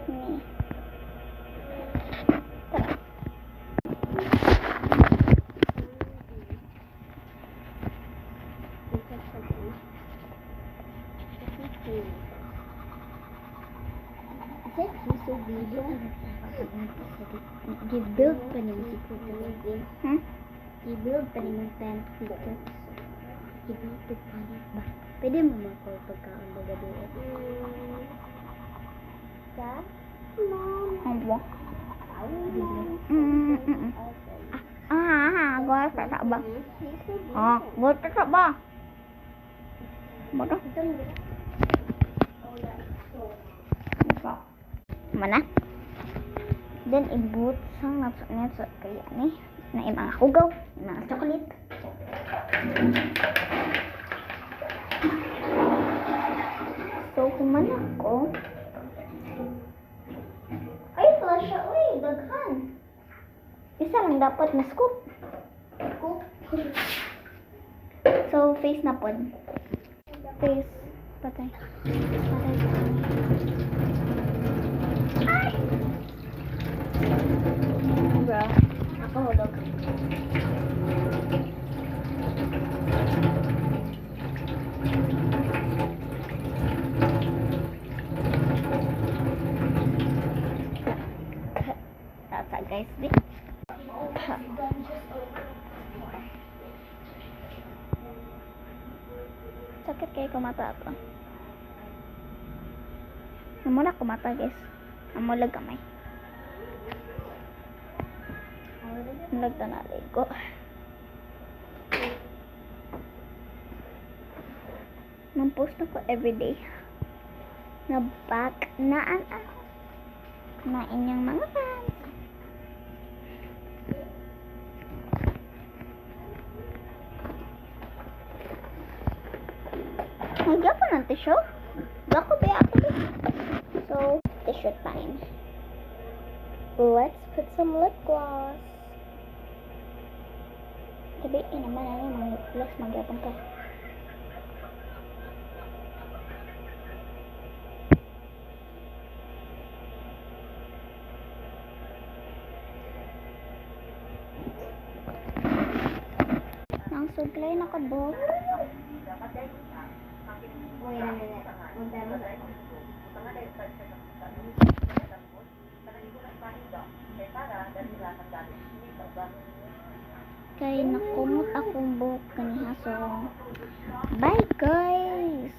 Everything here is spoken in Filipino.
Ni. Gibuild pa naman si Kuya. Gibuild pa naman tent dito. Gibuild pa ba? Pwede mo mag-call pagkaon magabi. Ka? Ano? Gua tak ba? Gua tak ba? Bodoh. Mana? Dan ibut sangat kayak nih. Na imang hugaw, na chocolate. So, kumana ko. Ay, flash siya. Uy, daghan. Isa lang dapat na scoop. Scoop. So, face na po. Face. Patay. Patay. Ay! Bro, ako hulog. Tata guys, di. Sakit kayak ko mata ako. Namula ko mata guys. Namulag kamay. Namulag tanali ko. Nang-post ako everyday. Na back na na inyong mga fans. Nagyapon ng tissue. Gako ba ako? So, tissue time. Let's put some lip gloss. Sabihin naman ano yung mga lip gloss. Magyapon ka. Nang suglay na kabot. Kay nakumot akong buhok kaniha, so bye guys.